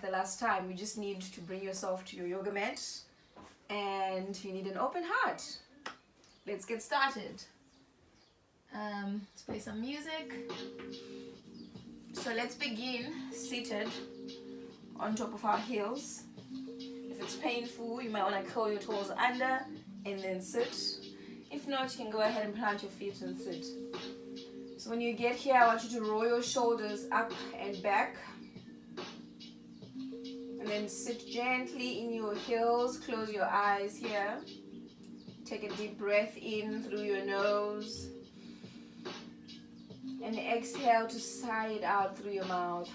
the last time, you just need to bring yourself to your yoga mat and you need an open heart. Let's get started. Let's play some music. So let's begin seated on top of our heels. If it's painful, you might want to curl your toes under and then sit. If not, you can go ahead and plant your feet and sit. So when you get here, I want you to roll your shoulders up and back. And then sit gently in your heels. Close your eyes here. Take a deep breath in through your nose. And exhale to sigh it out through your mouth.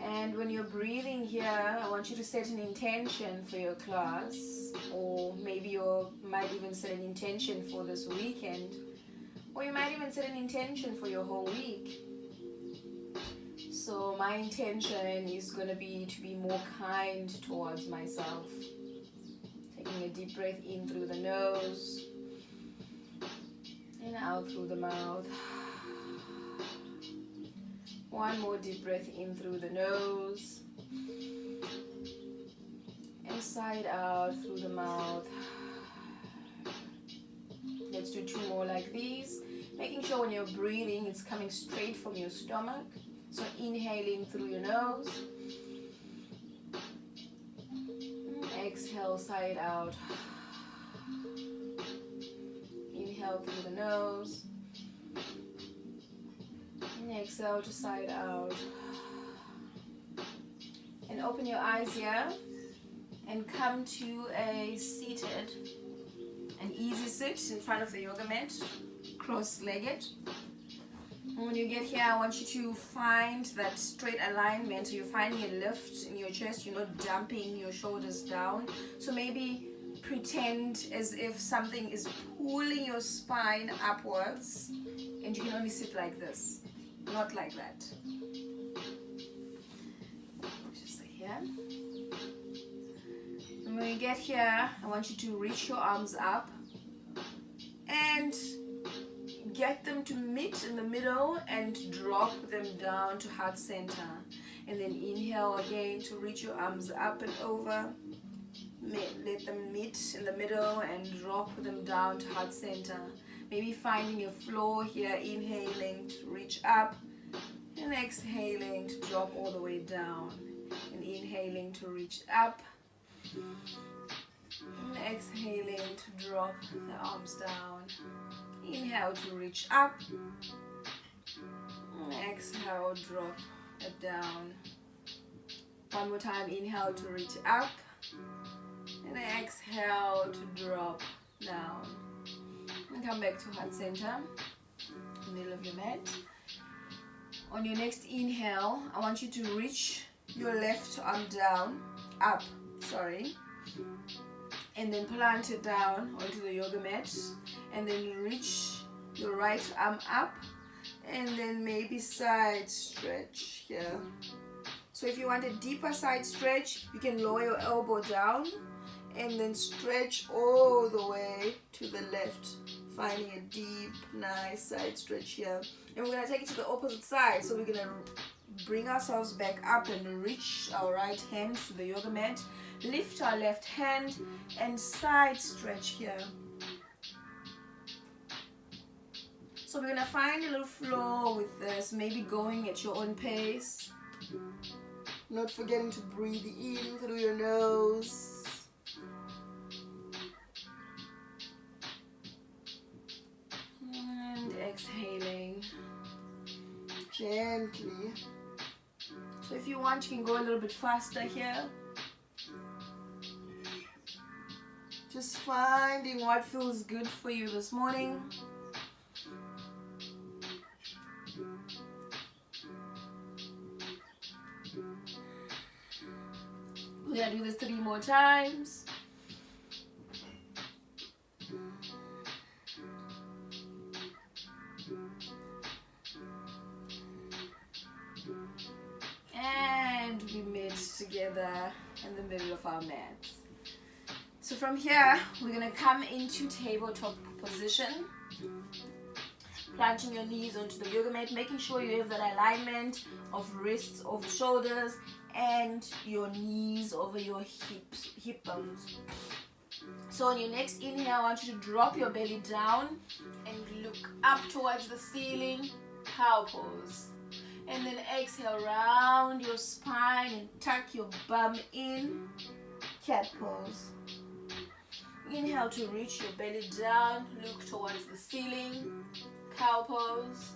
And when you're breathing here, I want you to set an intention for your class, or maybe you might even set an intention for this weekend, or you might even set an intention for your whole week. So my intention is going to be more kind towards myself. Taking a deep breath in through the nose and out through the mouth. One more deep breath in through the nose and sigh it out through the mouth. Let's do 2 more like these. Making sure when you're breathing, it's coming straight from your stomach. So inhaling through your nose. Exhale, sigh it out. Inhale through the nose. And exhale to sigh it out. And open your eyes here and come to a seated, an easy sit in front of the yoga mat, cross-legged. And when you get here, I want you to find that straight alignment. So you're finding a lift in your chest, you're not dumping your shoulders down. So maybe pretend as if something is pulling your spine upwards and you can only sit like this. Not like that. Just like here. And when you get here, I want you to reach your arms up and get them to meet in the middle and drop them down to heart center. And then inhale again to reach your arms up and over. Let them meet in the middle and drop them down to heart center. Maybe finding a floor here, inhaling to reach up and exhaling to drop all the way down. And inhaling to reach up and exhaling to drop the arms down. Inhale to reach up and exhale, drop it down. One more time, inhale to reach up and exhale to drop down. And come back to heart center, middle of your mat. On your next inhale, I want you to reach your left arm down, up, and then plant it down onto the yoga mat, and then reach your right arm up, and then maybe side stretch here. So if you want a deeper side stretch, you can lower your elbow down and then stretch all the way to the left, finding a deep, nice side stretch here. And we're going to take it to the opposite side. So we're going to bring ourselves back up and reach our right hand to the yoga mat. Lift our left hand and side stretch here. So we're going to find a little flow with this, maybe going at your own pace. Not forgetting to breathe in through your nose. And exhaling gently. So if you want, you can go a little bit faster here. Just finding what feels good for you this morning. We're going to do this 3 more times. And we meet together in the middle of our mats. So from here, we're going to come into tabletop position. planting your knees onto the yoga mat, making sure you have that alignment of wrists over shoulders and your knees over your hip bones. So on your next inhale, I want you to drop your belly down and look up towards the ceiling, cow pose. And then exhale, round your spine and tuck your bum in, cat pose. Inhale to reach your belly down, look towards the ceiling, cow pose.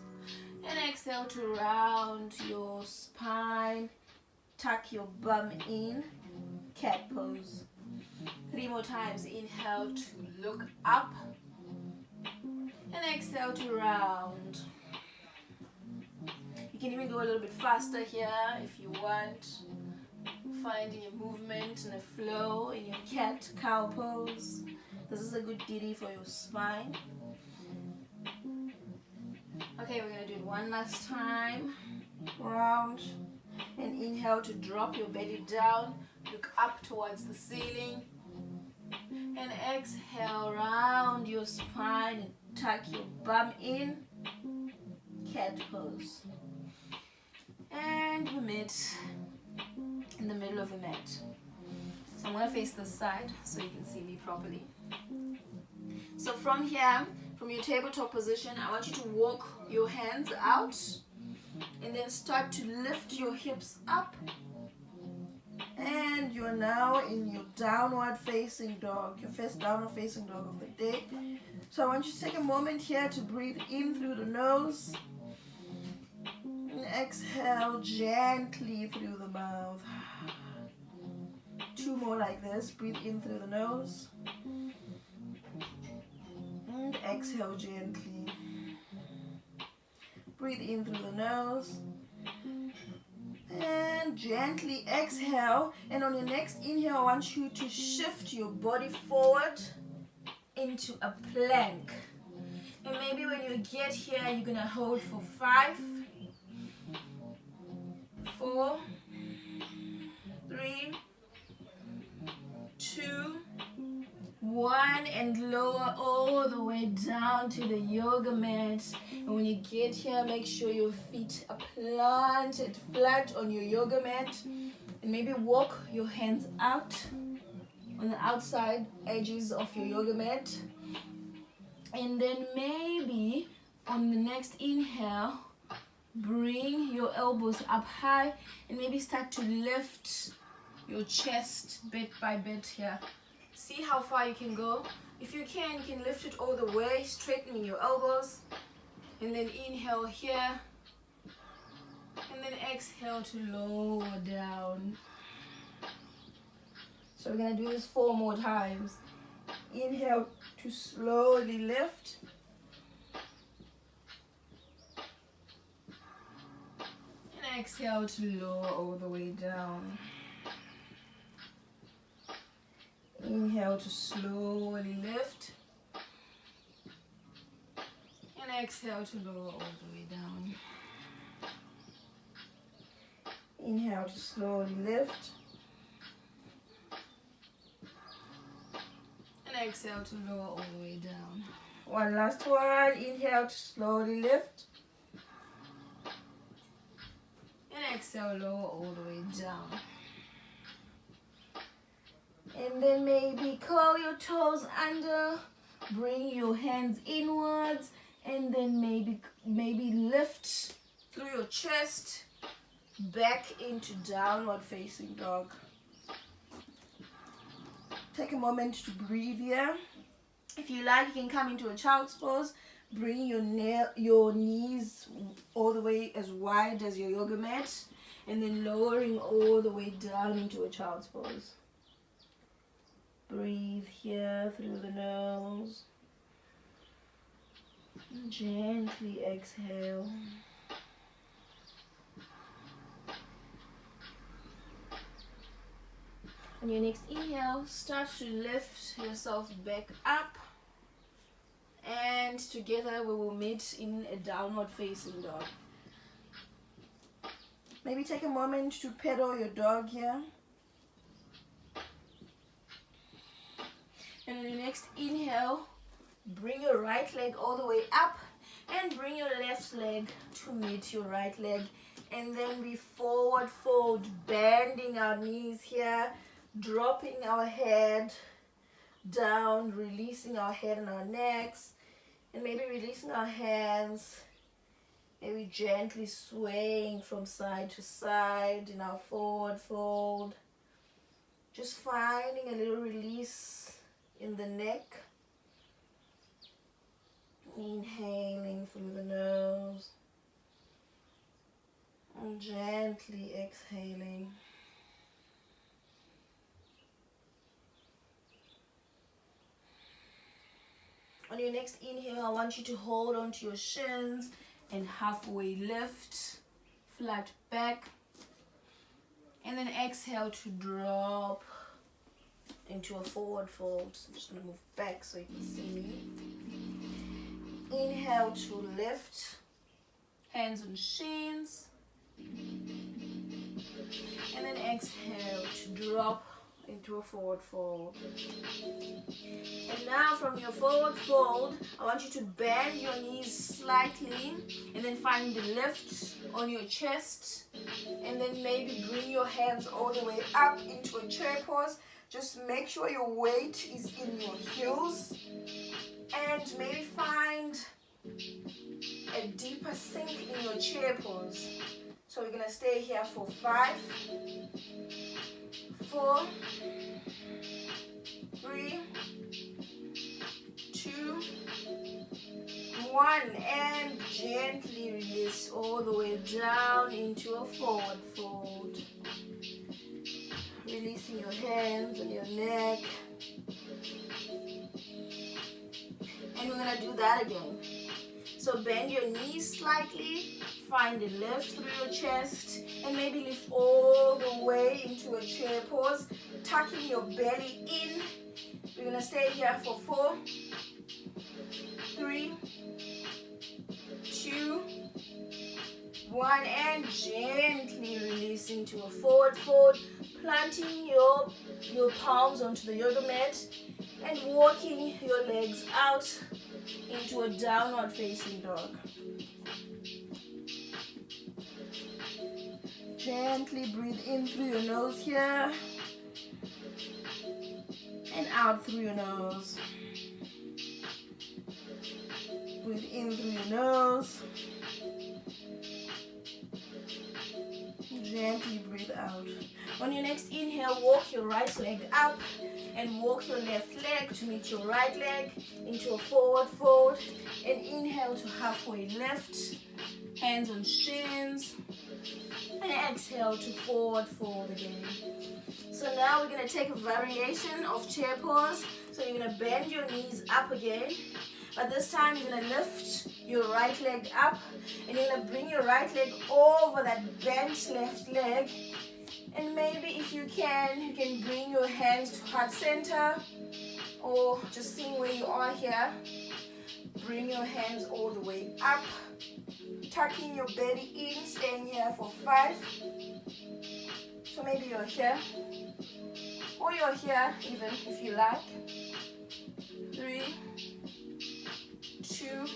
And exhale to round your spine, tuck your bum in, cat pose. 3 more times. Inhale to look up and exhale to round. You can even go a little bit faster here if you want, finding a movement and a flow in your cat cow pose. This is a good ditty for your spine. Okay, we're going to do it one last time. Round and inhale to drop your belly down, look up towards the ceiling. And exhale, round your spine and tuck your bum in, cat pose. And we meet in the middle of the mat. So I'm going to face this side so you can see me properly. So from here, from your tabletop position, I want you to walk your hands out and then start to lift your hips up. And you're now in your downward facing dog, your first downward facing dog of the day. So I want you to take a moment here to breathe in through the nose. And exhale gently through the mouth. 2 more like this. Breathe in through the nose. And exhale gently. Breathe in through the nose. And gently exhale. And on your next inhale, I want you to shift your body forward into a plank. And maybe when you get here, you're going to hold for 5, 4, 3, 2, 1, and lower all the way down to the yoga mat. And when you get here, make sure your feet are planted flat on your yoga mat. And maybe walk your hands out on the outside edges of your yoga mat. And then maybe on the next inhale, bring your elbows up high and maybe start to lift your chest bit by bit here. See how far you can go. If you can lift it all the way, straightening your elbows. And then inhale here. And then exhale to lower down. So we're going to do this 4 more times. Inhale to slowly lift. And exhale to lower all the way down. Inhale to slowly lift. And exhale to lower all the way down. Inhale to slowly lift. And exhale to lower all the way down. One last one. Inhale to slowly lift. And exhale, lower all the way down. And then maybe curl your toes under, bring your hands inwards, and then maybe lift through your chest back into downward facing dog. Take a moment to breathe here. If you like, you can come into a child's pose. Bring your knees all the way as wide as your yoga mat, and then lowering all the way down into a child's pose. Breathe here through the nose. Gently exhale. On your next inhale, start to lift yourself back up. And together we will meet in a downward facing dog. Maybe take a moment to pedal your dog here. And on your next inhale, bring your right leg all the way up And bring your left leg to meet your right leg. And then we forward fold, bending our knees here, dropping our head down, releasing our head and our necks, and maybe releasing our hands, maybe gently swaying from side to side in our forward fold. Just finding a little release in the neck. Inhaling through the nose and gently exhaling. On your next inhale, I want you to hold onto your shins and halfway lift, flat back. And then exhale to drop into a forward fold. So I'm just going to move back so you can see me. Inhale to lift, hands on shins. And then exhale to drop into a forward fold. And now from your forward fold, I want you to bend your knees slightly and then find the lift on your chest, and then maybe bring your hands all the way up into a chair pose. Just make sure your weight is in your heels, and maybe find a deeper sink in your chair pose. So we're going to stay here for 5, 4, 3, 2, 1, and gently release all the way down into a forward fold. Releasing your hands and your neck. And we're going to do that again. So bend your knees slightly, find a lift through your chest, and maybe lift all the way into a chair pose, tucking your belly in. We're going to stay here for 4, 3, 2, 1, and gently release into a forward fold, planting your palms onto the yoga mat and walking your legs out into a downward facing dog. Gently breathe in through your nose here and out through your nose. Breathe in through your nose. Gently breathe out. On your next inhale, walk your right leg up and walk your left leg to meet your right leg into a forward fold. And inhale to halfway lift, hands on shins. And exhale to forward fold again. So now we're going to take a variation of chair pose. So you're going to bend your knees up again. But this time you're going to lift your right leg up. And you're going to bring your right leg over that bent left leg. And maybe if you can bring your hands to heart center. Or just seeing where you are here. Bring your hands all the way up. Tucking your belly in, staying here for 5. So maybe you're here. Or you're here even if you like. 3, 2,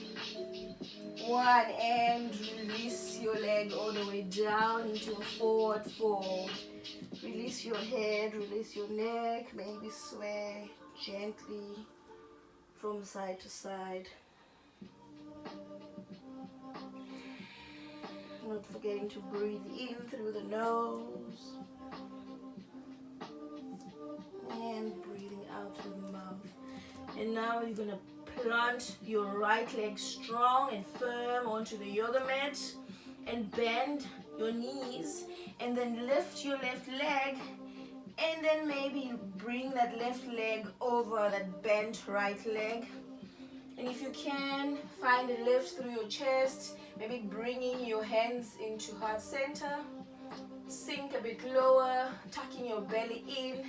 1, and release your leg all the way down into a forward fold. Release your head, release your neck, maybe sway gently from side to side. Not forgetting to breathe in through the nose and breathing out through the mouth. And now you're going to plant your right leg strong and firm onto the yoga mat and bend your knees and then lift your left leg, and then maybe bring that left leg over that bent right leg. And if you can, find a lift through your chest, maybe bringing your hands into heart center, sink a bit lower, tucking your belly in.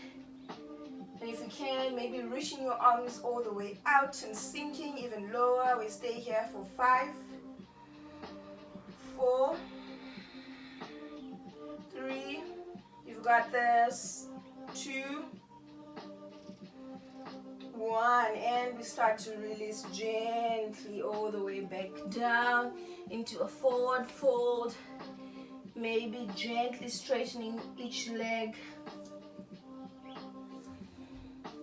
And if you can, maybe reaching your arms all the way out and sinking even lower. We stay here for 5, 4, 3, you've got this, 2, 1, 1, and we start to release gently all the way back down into a forward fold, maybe gently straightening each leg,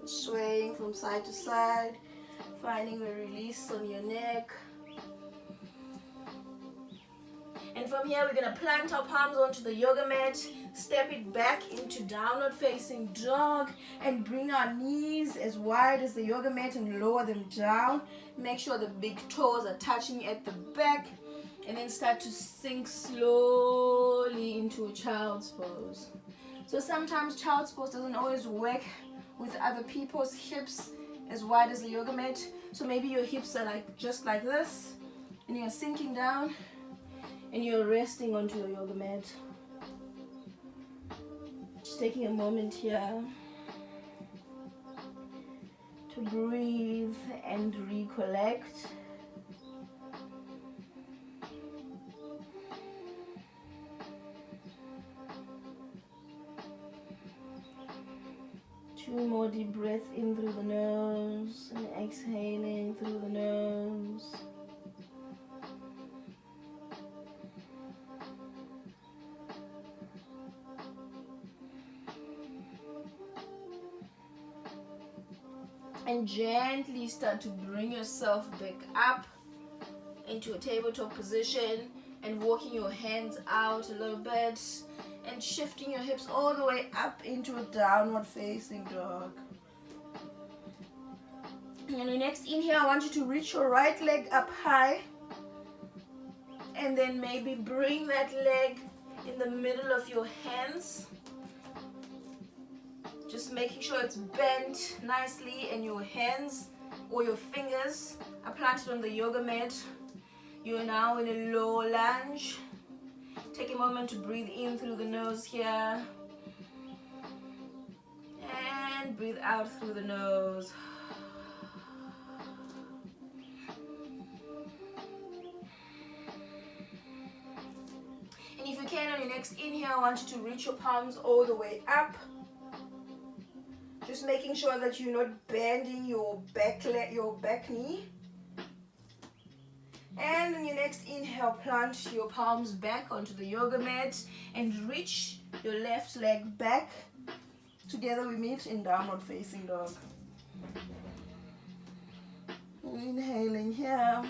swaying from side to side, finding a release on your neck. And from here, we're going to plant our palms onto the yoga mat, step it back into downward facing dog, and bring our knees as wide as the yoga mat and lower them down. Make sure the big toes are touching at the back, and then start to sink slowly into a child's pose. So sometimes child's pose doesn't always work with other people's hips as wide as the yoga mat. So maybe your hips are like just like this, and you're sinking down, and you're resting onto your yoga mat. Just taking a moment here to breathe and recollect. Two more deep breaths in through the nose and exhaling through the nose. And gently start to bring yourself back up into a tabletop position and walking your hands out a little bit and shifting your hips all the way up into a downward facing dog. And on your next inhale, I want you to reach your right leg up high, and then maybe bring that leg in the middle of your hands. Just making sure it's bent nicely and your hands or your fingers are planted on the yoga mat. You're now in a low lunge. Take a moment to breathe in through the nose here. And breathe out through the nose. And if you can, on your next inhale, I want you to reach your palms all the way up. Just making sure that you're not bending your back knee. And on your next inhale, plant your palms back onto the yoga mat and reach your left leg back. Together we meet in downward facing dog. Inhaling here.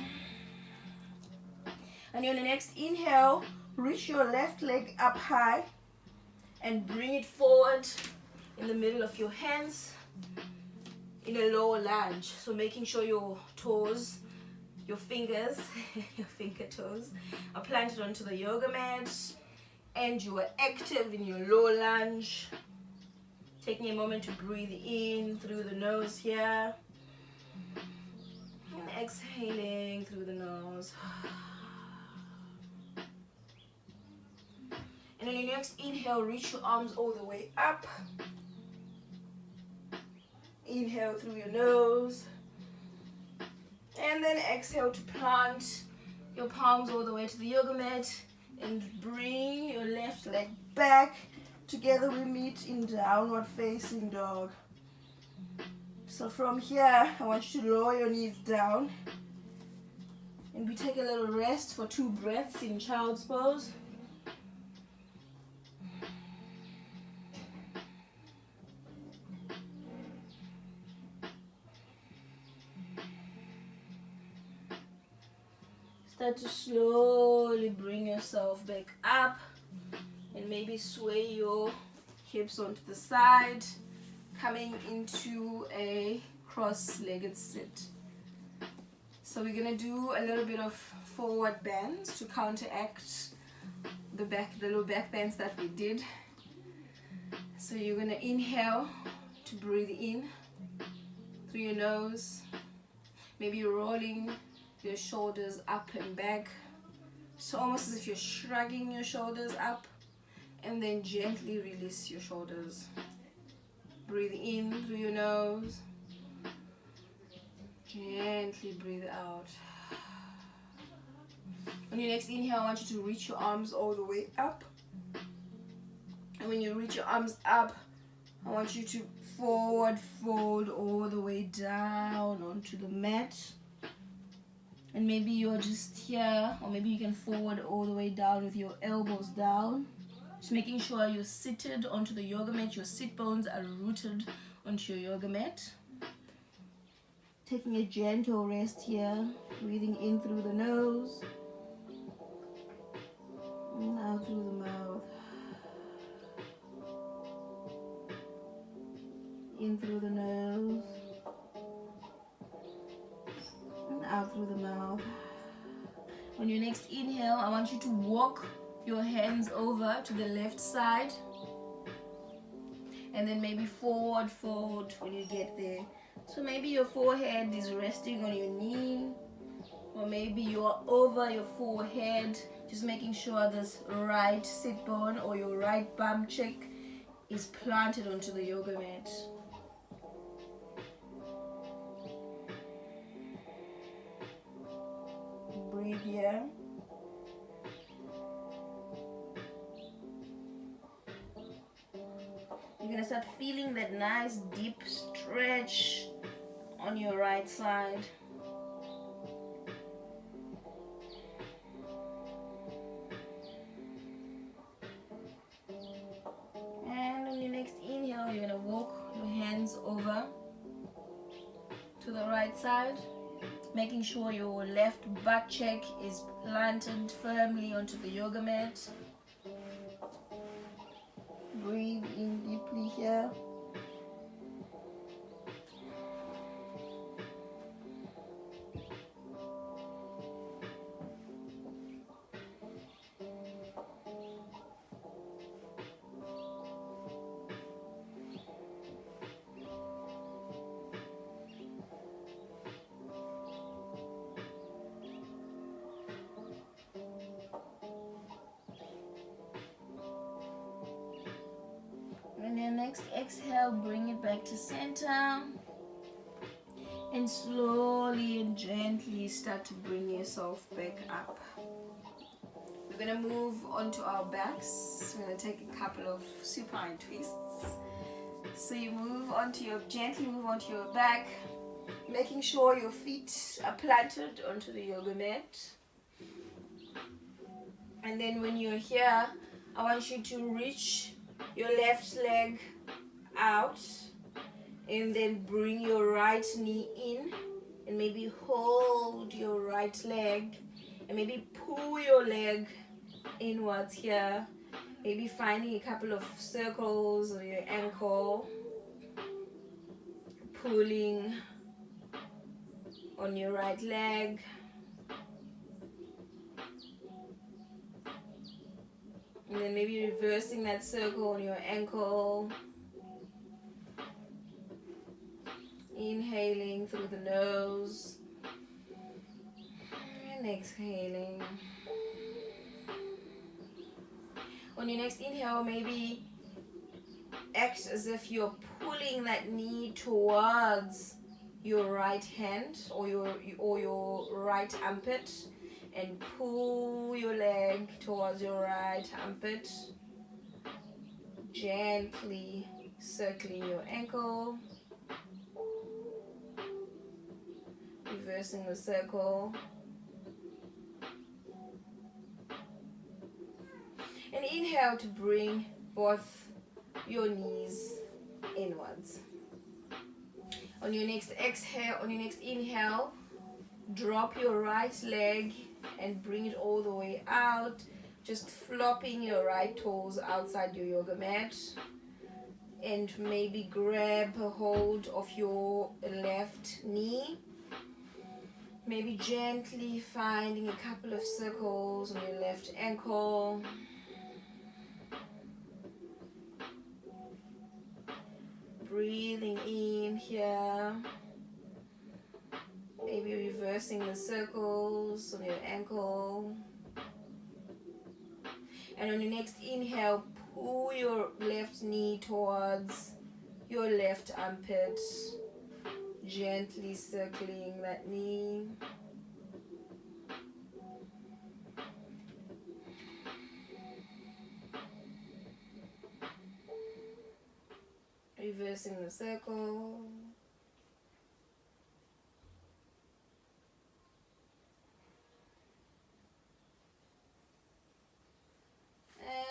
And on the next inhale, reach your left leg up high and bring it forward in the middle of your hands in a lower lunge. So making sure your toes, your fingers, your finger toes are planted onto the yoga mat and you are active in your low lunge. Taking a moment to breathe in through the nose here and exhaling through the nose. And on your next inhale, reach your arms all the way up. Inhale through your nose. And then exhale to plant your palms all the way to the yoga mat and bring your left leg back. Together we meet in downward facing dog. So from here, I want you to lower your knees down. And we take a little rest for 2 breaths in child's pose. Start to slowly bring yourself back up and maybe sway your hips onto the side, coming into a cross-legged sit. So we're going to do a little bit of forward bends to counteract the little back bends that we did. So you're going to inhale to breathe in through your nose, maybe rolling your shoulders up and back, so almost as if you're shrugging your shoulders up, and then gently release your shoulders. Breathe in through your nose, gently breathe out. On your next inhale, I want you to reach your arms all the way up, and when you reach your arms up, I want you to forward fold all the way down onto the mat. And maybe you're just here, or maybe you can forward all the way down with your elbows down. Just making sure you're seated onto the yoga mat, your sit bones are rooted onto your yoga mat. Taking a gentle rest here, breathing in through the nose and out through the mouth. In through the nose and out through the mouth. On your next inhale, I want you to walk your hands over to the left side and then maybe forward fold when you get there. So maybe your forehead is resting on your knee, or maybe you are over your forehead, just making sure this right sit bone or your right bum cheek is planted onto the yoga mat. Breathe here. You're going to start feeling that nice deep stretch on your right side. And on your next inhale, you're going to walk your hands over to the right side, making sure your left butt cheek is planted firmly onto the yoga mat. Breathe in deeply here. And then next exhale, bring it back to center. And slowly and gently start to bring yourself back up. We're going to move onto our backs. We're going to take a couple of supine twists. So you gently move onto your back, making sure your feet are planted onto the yoga mat. And then when you're here, I want you to reach your left leg out and then bring your right knee in and maybe hold your right leg and maybe pull your leg inwards here, maybe finding a couple of circles on your ankle, pulling on your right leg, and then maybe reversing that circle on your ankle. Inhaling through the nose and exhaling. On your next inhale, maybe act as if you're pulling that knee towards your right hand or your right armpit, and pull your leg towards your right armpit, gently circling your ankle, reversing the circle, and inhale to bring both your knees inwards. On your next inhale, drop your right leg and bring it all the way out, just flopping your right toes outside your yoga mat, and maybe grab a hold of your left knee, maybe gently finding a couple of circles on your left ankle. Breathing in here, maybe reversing the circles on your ankle. And on your next inhale, pull your left knee towards your left armpit, gently circling that knee. reversing the circle.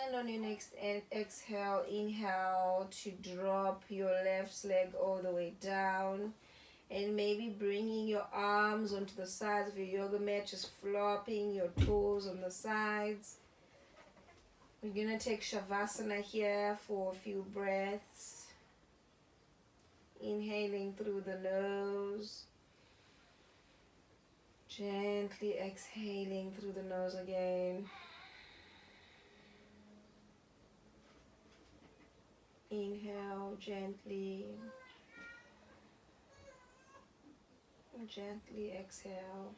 And on your next exhale, inhale to drop your left leg all the way down, and maybe bringing your arms onto the sides of your yoga mat, just flopping your toes on the sides. We're gonna take Shavasana here for a few breaths. Inhaling through the nose, gently exhaling through the nose again. Inhale gently, gently exhale.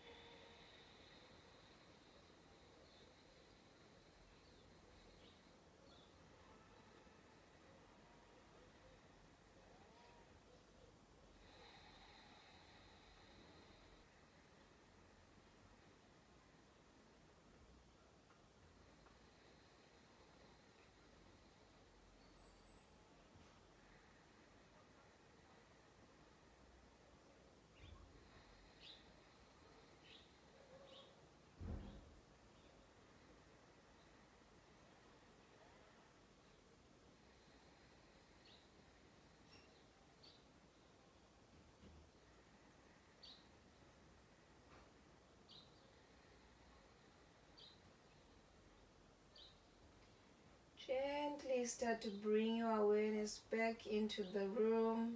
Gently start to bring your awareness back into the room.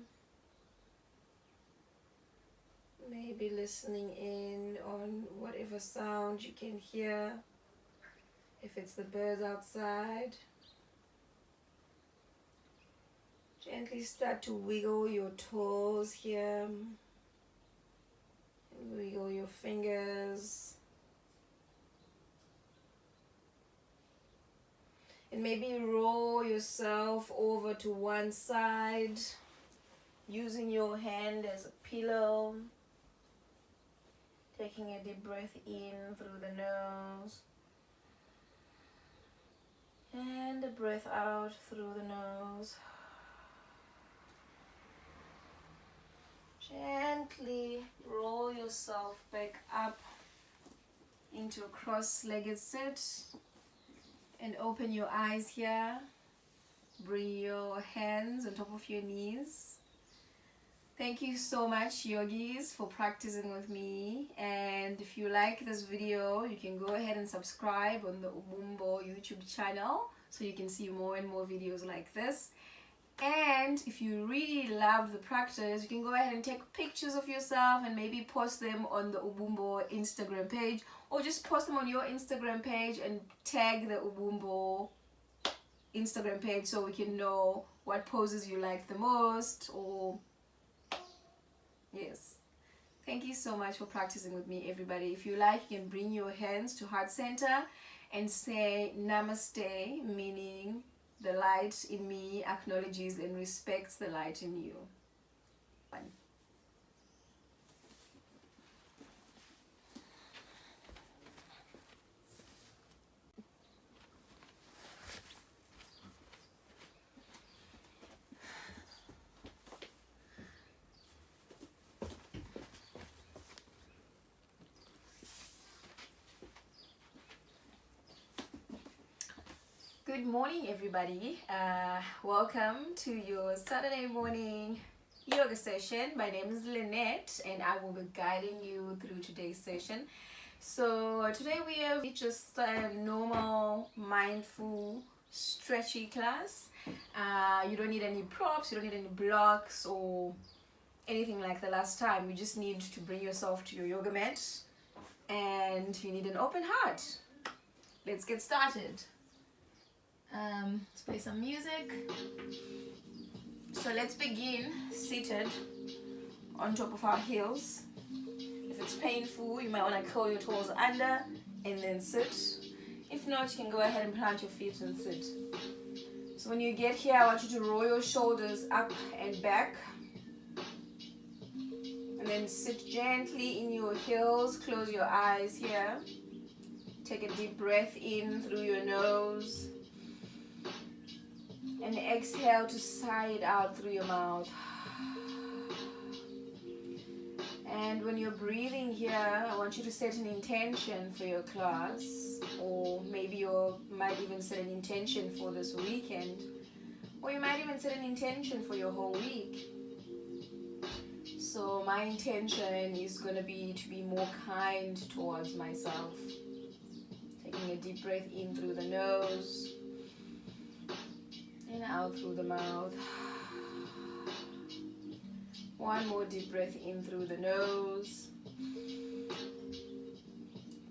Maybe listening in on whatever sound you can hear. If it's the birds outside. Gently start to wiggle your toes here. And wiggle your fingers. And maybe roll yourself over to one side, using your hand as a pillow. Taking a deep breath in through the nose. And a breath out through the nose. Gently roll yourself back up into a cross-legged sit. And open your eyes here. Bring your hands on top of your knees. Thank you so much, yogis, for practicing with me. And if you like this video, you can go ahead and subscribe on the Ubumbo YouTube channel so you can see more and more videos like this. And if you really love the practice, you can go ahead and take pictures of yourself and maybe post them on the Ubumbo Instagram page, or just post them on your Instagram page and tag the Ubumbo Instagram page so we can know what poses you like the most. Or yes, thank you so much for practicing with me, everybody. If you like, you can bring your hands to heart center and say namaste, meaning the light in me acknowledges and respects the light in you. One. Good morning, everybody. Welcome to your Saturday morning yoga session. My name is Lynette and I will be guiding you through today's session. So today we have just a normal mindful stretchy class. You don't need any props, you don't need any blocks or anything like the last time. You just need to bring yourself to your yoga mat and you need an open heart. Let's get started. Let's play some music. So let's begin seated on top of our heels. If it's painful, you might want to curl your toes under and then sit. If not, you can go ahead and plant your feet and sit. So when you get here, I want you to roll your shoulders up and back. And then sit gently in your heels. Close your eyes here. Take a deep breath in through your nose. And exhale to sigh it out through your mouth. And when you're breathing here, I want you to set an intention for your class, or maybe you might even set an intention for this weekend, or you might even set an intention for your whole week. So my intention is going to be more kind towards myself. Taking a deep breath in through the nose and out through the mouth. One more deep breath in through the nose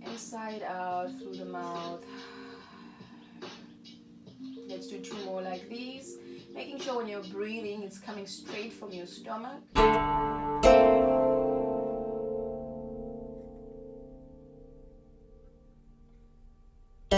and sigh it out through the mouth. Let's do 2 more like these. Making sure when you're breathing, it's coming straight from your stomach.